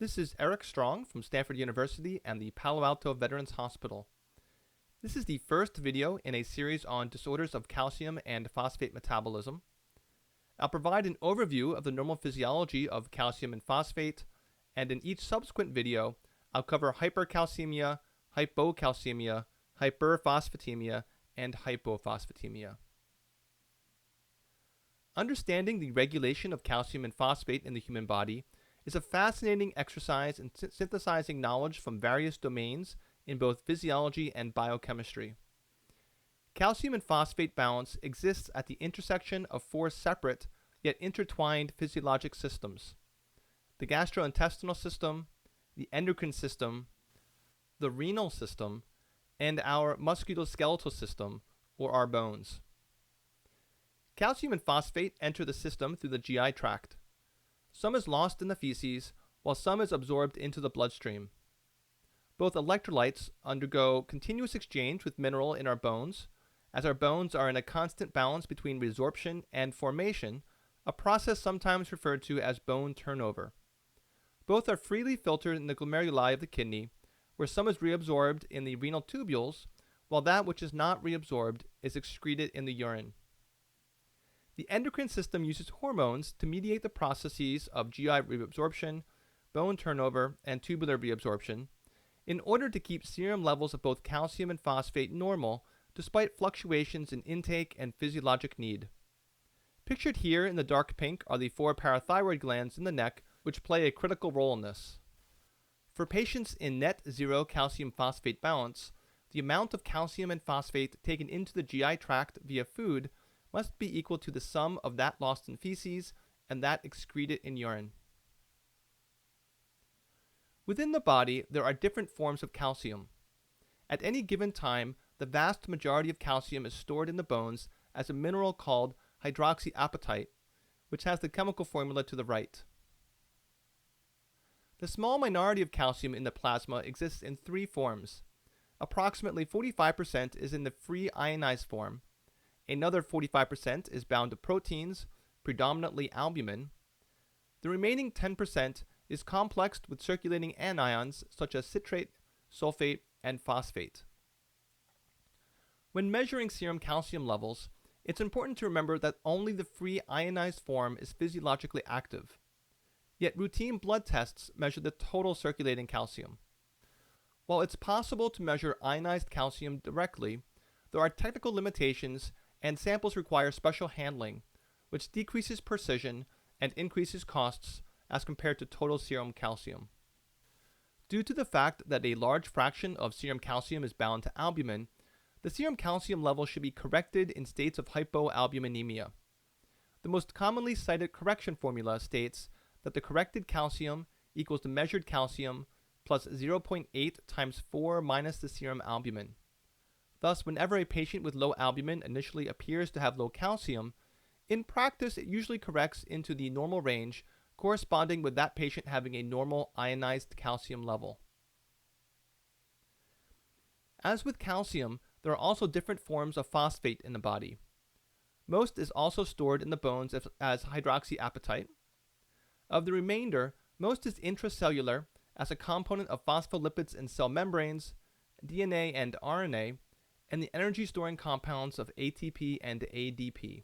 This is Eric Strong from Stanford University and the Palo Alto Veterans Hospital. This is the first video in a series on disorders of calcium and phosphate metabolism. I'll provide an overview of the normal physiology of calcium and phosphate, and in each subsequent video, I'll cover hypercalcemia, hypocalcemia, hyperphosphatemia, and hypophosphatemia. Understanding the regulation of calcium and phosphate in the human body is a fascinating exercise in synthesizing knowledge from various domains in both physiology and biochemistry. Calcium and phosphate balance exists at the intersection of four separate yet intertwined physiologic systems: the gastrointestinal system, the endocrine system, the renal system, and our musculoskeletal system, or our bones. Calcium and phosphate enter the system through the GI tract. Some is lost in the feces, while some is absorbed into the bloodstream. Both electrolytes undergo continuous exchange with mineral in our bones, as our bones are in a constant balance between resorption and formation, a process sometimes referred to as bone turnover. Both are freely filtered in the glomeruli of the kidney, where some is reabsorbed in the renal tubules, while that which is not reabsorbed is excreted in the urine. The endocrine system uses hormones to mediate the processes of GI reabsorption, bone turnover, and tubular reabsorption in order to keep serum levels of both calcium and phosphate normal despite fluctuations in intake and physiologic need. Pictured here in the dark pink are the four parathyroid glands in the neck, which play a critical role in this. For patients in net zero calcium phosphate balance, the amount of calcium and phosphate taken into the GI tract via food must be equal to the sum of that lost in feces and that excreted in urine. Within the body, there are different forms of calcium. At any given time, the vast majority of calcium is stored in the bones as a mineral called hydroxyapatite, which has the chemical formula to the right. The small minority of calcium in the plasma exists in three forms. Approximately 45% is in the free ionized form. Another 45% is bound to proteins, predominantly albumin. The remaining 10% is complexed with circulating anions such as citrate, sulfate, and phosphate. When measuring serum calcium levels, it's important to remember that only the free ionized form is physiologically active. Yet routine blood tests measure the total circulating calcium. While it's possible to measure ionized calcium directly, there are technical limitations and samples require special handling, which decreases precision and increases costs as compared to total serum calcium. Due to the fact that a large fraction of serum calcium is bound to albumin, the serum calcium level should be corrected in states of hypoalbuminemia. The most commonly cited correction formula states that the corrected calcium equals the measured calcium plus 0.8 times 4 minus the serum albumin. Thus, whenever a patient with low albumin initially appears to have low calcium, in practice it usually corrects into the normal range, corresponding with that patient having a normal ionized calcium level. As with calcium, there are also different forms of phosphate in the body. Most is also stored in the bones as hydroxyapatite. Of the remainder, most is intracellular as a component of phospholipids in cell membranes, DNA and RNA, and the energy-storing compounds of ATP and ADP.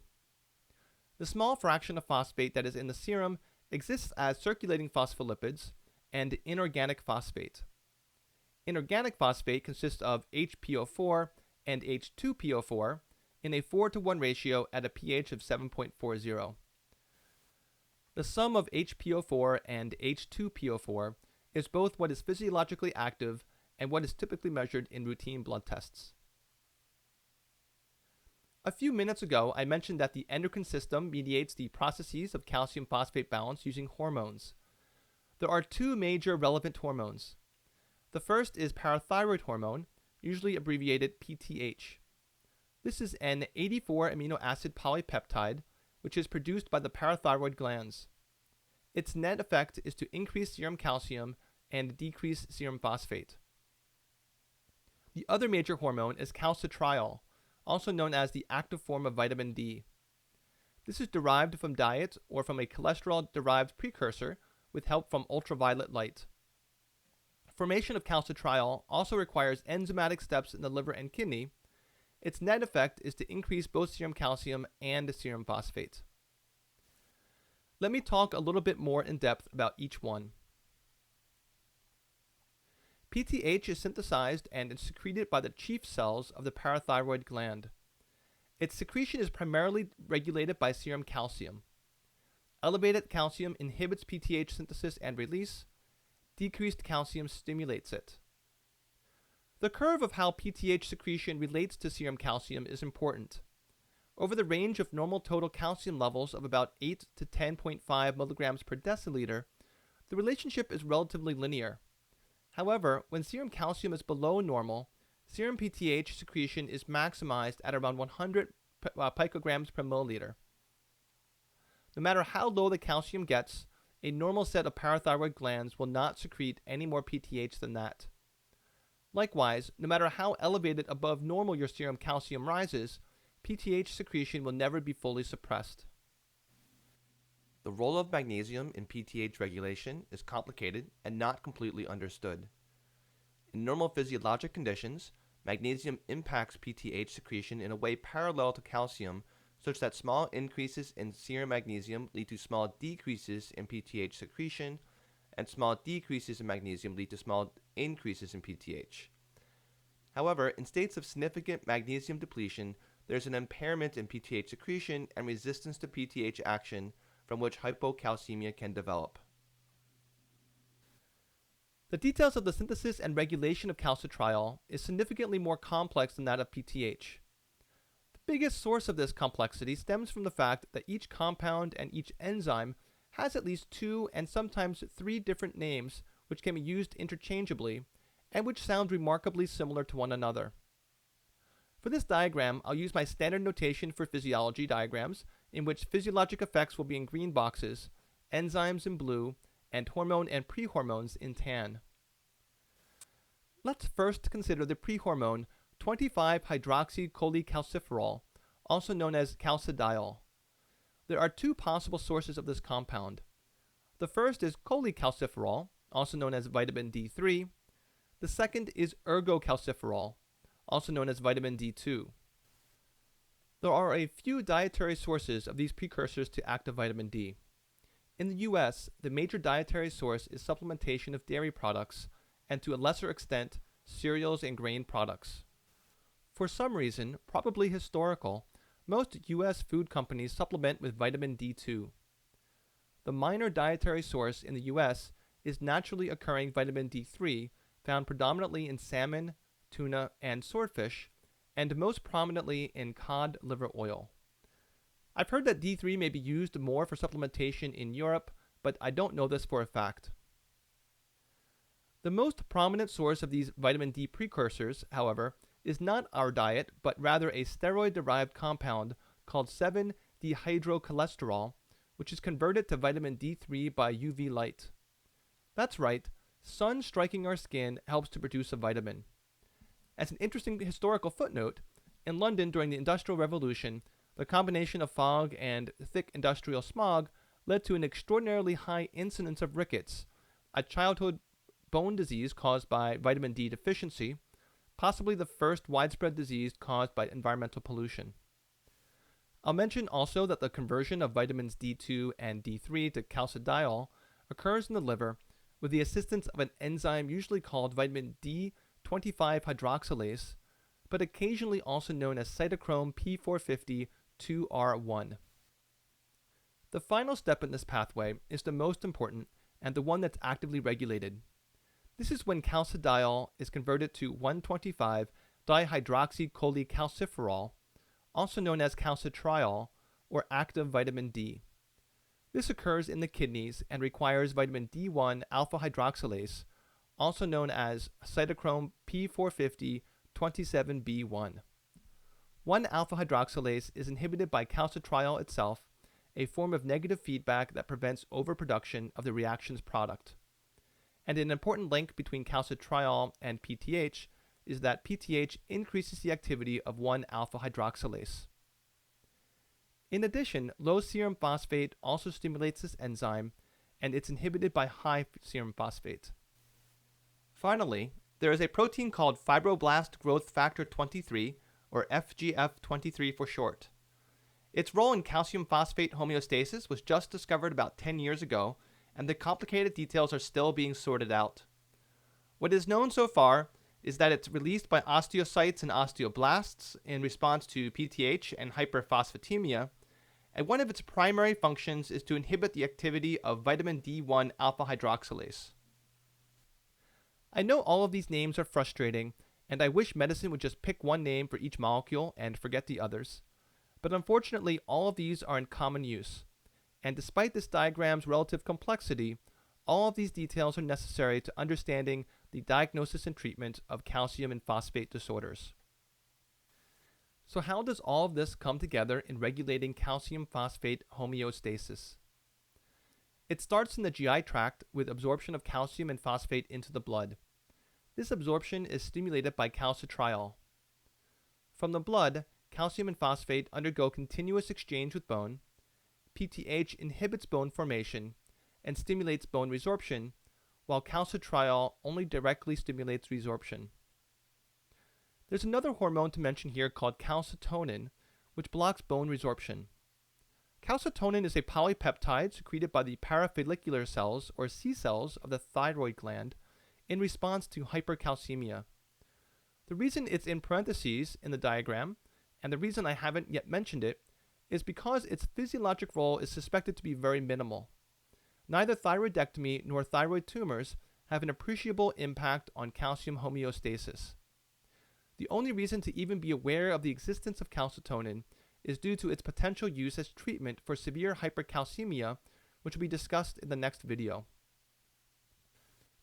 The small fraction of phosphate that is in the serum exists as circulating phospholipids and inorganic phosphate. Inorganic phosphate consists of HPO4 and H2PO4 in a 4:1 ratio at a pH of 7.40. The sum of HPO4 and H2PO4 is both what is physiologically active and what is typically measured in routine blood tests. A few minutes ago, I mentioned that the endocrine system mediates the processes of calcium phosphate balance using hormones. There are two major relevant hormones. The first is parathyroid hormone, usually abbreviated PTH. This is an 84 amino acid polypeptide, which is produced by the parathyroid glands. Its net effect is to increase serum calcium and decrease serum phosphate. The other major hormone is calcitriol, also known as the active form of vitamin D. This is derived from diet or from a cholesterol-derived precursor with help from ultraviolet light. formation of calcitriol also requires enzymatic steps in the liver and kidney. Its net effect is to increase both serum calcium and serum phosphate. Let me talk a little bit more in depth about each one. PTH is synthesized and is secreted by the chief cells of the parathyroid gland. Its secretion is primarily regulated by serum calcium. Elevated calcium inhibits PTH synthesis and release. Decreased calcium stimulates it. The curve of how PTH secretion relates to serum calcium is important. Over the range of normal total calcium levels of about 8 to 10.5 milligrams per deciliter, the relationship is relatively linear. However, when serum calcium is below normal, serum PTH secretion is maximized at around 100 picograms per milliliter. No matter how low the calcium gets, a normal set of parathyroid glands will not secrete any more PTH than that. Likewise, no matter how elevated above normal your serum calcium rises, PTH secretion will never be fully suppressed. The role of magnesium in PTH regulation is complicated and not completely understood. In normal physiologic conditions, magnesium impacts PTH secretion in a way parallel to calcium, such that small increases in serum magnesium lead to small decreases in PTH secretion, and small decreases in magnesium lead to small increases in PTH. However, in states of significant magnesium depletion, there's an impairment in PTH secretion and resistance to PTH action, from which hypocalcemia can develop. The details of the synthesis and regulation of calcitriol is significantly more complex than that of PTH. The biggest source of this complexity stems from the fact that each compound and each enzyme has at least 2 and sometimes 3 different names which can be used interchangeably and which sound remarkably similar to one another. For this diagram, I'll use my standard notation for physiology diagrams, in which physiologic effects will be in green boxes, enzymes in blue, and hormone and prehormones in tan. Let's first consider the prehormone 25-hydroxycholecalciferol, also known as calcidiol. There are 2 possible sources of this compound. The first is cholecalciferol, also known as vitamin D3. The second is ergocalciferol, also known as vitamin D2. There are a few dietary sources of these precursors to active vitamin D. In the US, the major dietary source is supplementation of dairy products, and to a lesser extent, cereals and grain products. For some reason, probably historical, most US food companies supplement with vitamin D2. The minor dietary source in the US is naturally occurring vitamin D3, found predominantly in salmon, tuna, and swordfish, and most prominently in cod liver oil. I've heard that D3 may be used more for supplementation in Europe, but I don't know this for a fact. The most prominent source of these vitamin D precursors, however, is not our diet, but rather a steroid-derived compound called 7-dehydrocholesterol, which is converted to vitamin D3 by UV light. That's right, sun striking our skin helps to produce a vitamin. As an interesting historical footnote, in London during the Industrial Revolution, the combination of fog and thick industrial smog led to an extraordinarily high incidence of rickets, a childhood bone disease caused by vitamin D deficiency, possibly the first widespread disease caused by environmental pollution. I'll mention also that the conversion of vitamins D2 and D3 to calcidiol occurs in the liver with the assistance of an enzyme usually called vitamin D25-hydroxylase, but occasionally also known as cytochrome P450-2R1. The final step in this pathway is the most important and the one that's actively regulated. This is when calcidiol is converted to 1,25-dihydroxycholecalciferol, also known as calcitriol, or active vitamin D. This occurs in the kidneys and requires vitamin D1 alpha hydroxylase, also known as cytochrome P450-27B1. 1-alpha hydroxylase is inhibited by calcitriol itself, a form of negative feedback that prevents overproduction of the reaction's product. And an important link between calcitriol and PTH is that PTH increases the activity of 1-alpha hydroxylase. In addition, low serum phosphate also stimulates this enzyme, and it's inhibited by high serum phosphate. Finally, there is a protein called fibroblast growth factor 23, or FGF23 for short. Its role in calcium phosphate homeostasis was just discovered about 10 years ago, and the complicated details are still being sorted out. What is known so far is that it's released by osteocytes and osteoblasts in response to PTH and hyperphosphatemia, and one of its primary functions is to inhibit the activity of vitamin D1 alpha hydroxylase. I know all of these names are frustrating, and I wish medicine would just pick one name for each molecule and forget the others. But unfortunately, all of these are in common use. And despite this diagram's relative complexity, all of these details are necessary to understanding the diagnosis and treatment of calcium and phosphate disorders. So how does all of this come together in regulating calcium phosphate homeostasis? It starts in the GI tract with absorption of calcium and phosphate into the blood. This absorption is stimulated by calcitriol. From the blood, calcium and phosphate undergo continuous exchange with bone. PTH inhibits bone formation and stimulates bone resorption, while calcitriol only directly stimulates resorption. There's another hormone to mention here called calcitonin, which blocks bone resorption. Calcitonin is a polypeptide secreted by the parafollicular cells, or C cells, of the thyroid gland in response to hypercalcemia. The reason it's in parentheses in the diagram, and the reason I haven't yet mentioned it, is because its physiologic role is suspected to be very minimal. Neither thyroidectomy nor thyroid tumors have an appreciable impact on calcium homeostasis. The only reason to even be aware of the existence of calcitonin is due to its potential use as treatment for severe hypercalcemia, which will be discussed in the next video.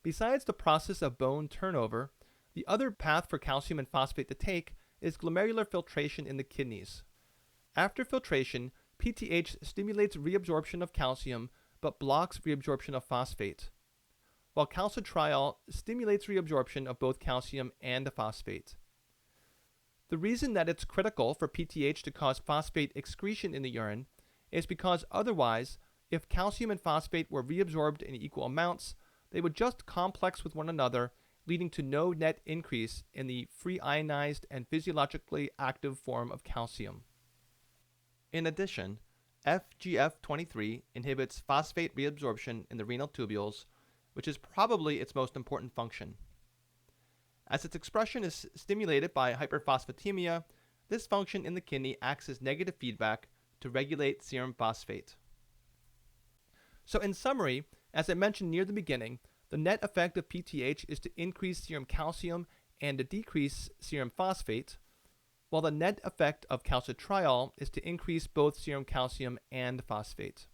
Besides the process of bone turnover, the other path for calcium and phosphate to take is glomerular filtration in the kidneys. After filtration, PTH stimulates reabsorption of calcium but blocks reabsorption of phosphate, while calcitriol stimulates reabsorption of both calcium and phosphate. The reason that it's critical for PTH to cause phosphate excretion in the urine is because otherwise, if calcium and phosphate were reabsorbed in equal amounts, they would just complex with one another, leading to no net increase in the free ionized and physiologically active form of calcium. In addition, FGF23 inhibits phosphate reabsorption in the renal tubules, which is probably its most important function. As its expression is stimulated by hyperphosphatemia, this function in the kidney acts as negative feedback to regulate serum phosphate. So in summary, as I mentioned near the beginning, the net effect of PTH is to increase serum calcium and to decrease serum phosphate, while the net effect of calcitriol is to increase both serum calcium and phosphate.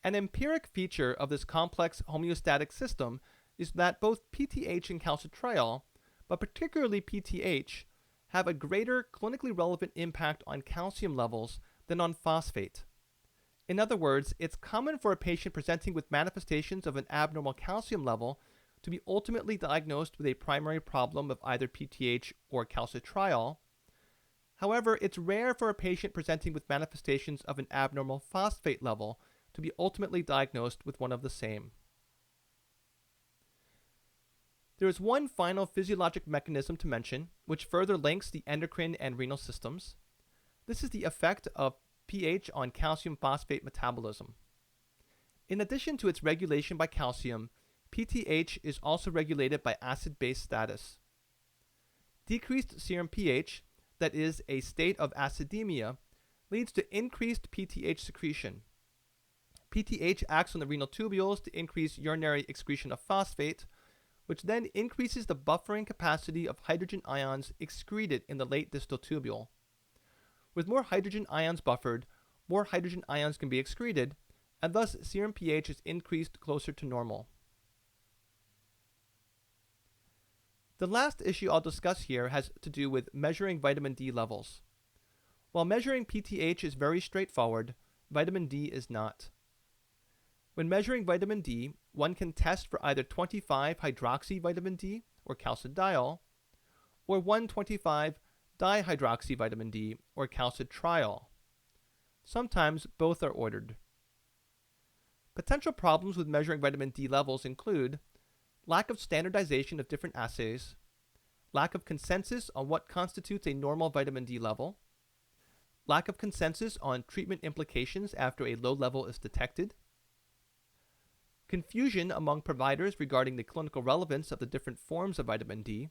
An empiric feature of this complex homeostatic system is that both PTH and calcitriol, but particularly PTH, have a greater clinically relevant impact on calcium levels than on phosphate. In other words, it's common for a patient presenting with manifestations of an abnormal calcium level to be ultimately diagnosed with a primary problem of either PTH or calcitriol. However, it's rare for a patient presenting with manifestations of an abnormal phosphate level to be ultimately diagnosed with one of the same. There is one final physiologic mechanism to mention, which further links the endocrine and renal systems. This is the effect of pH on calcium phosphate metabolism. In addition to its regulation by calcium, PTH is also regulated by acid-base status. Decreased serum pH, that is, a state of acidemia, leads to increased PTH secretion. PTH acts on the renal tubules to increase urinary excretion of phosphate, which then increases the buffering capacity of hydrogen ions excreted in the late distal tubule. With more hydrogen ions buffered, more hydrogen ions can be excreted, and thus serum pH is increased closer to normal. The last issue I'll discuss here has to do with measuring vitamin D levels. While measuring PTH is very straightforward, vitamin D is not. When measuring vitamin D, one can test for either 25-hydroxyvitamin D, or calcidiol, or 1,25-dihydroxyvitamin D, or calcitriol. Sometimes both are ordered. Potential problems with measuring vitamin D levels include lack of standardization of different assays, lack of consensus on what constitutes a normal vitamin D level, lack of consensus on treatment implications after a low level is detected, confusion among providers regarding the clinical relevance of the different forms of vitamin D.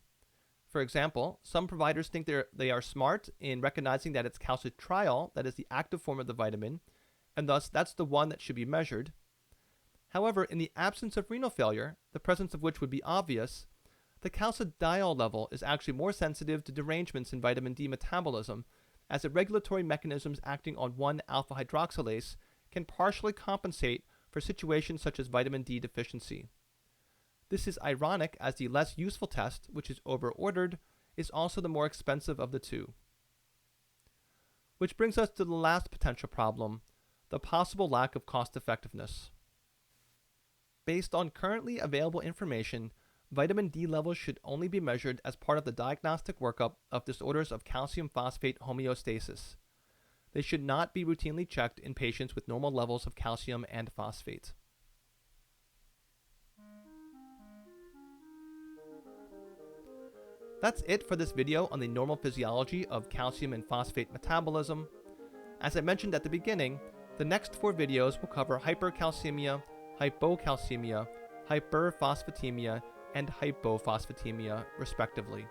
For example, some providers think they are smart in recognizing that it's calcitriol that is the active form of the vitamin, and thus that's the one that should be measured. However, in the absence of renal failure, the presence of which would be obvious, the calcidiol level is actually more sensitive to derangements in vitamin D metabolism, as the regulatory mechanisms acting on 1-alpha hydroxylase can partially compensate for situations such as vitamin D deficiency. This is ironic as the less useful test, which is over-ordered, is also the more expensive of the two. Which brings us to the last potential problem, the possible lack of cost-effectiveness. Based on currently available information, vitamin D levels should only be measured as part of the diagnostic workup of disorders of calcium phosphate homeostasis. They should not be routinely checked in patients with normal levels of calcium and phosphate. That's it for this video on the normal physiology of calcium and phosphate metabolism. As I mentioned at the beginning, the next 4 videos will cover hypercalcemia, hypocalcemia, hyperphosphatemia, and hypophosphatemia, respectively.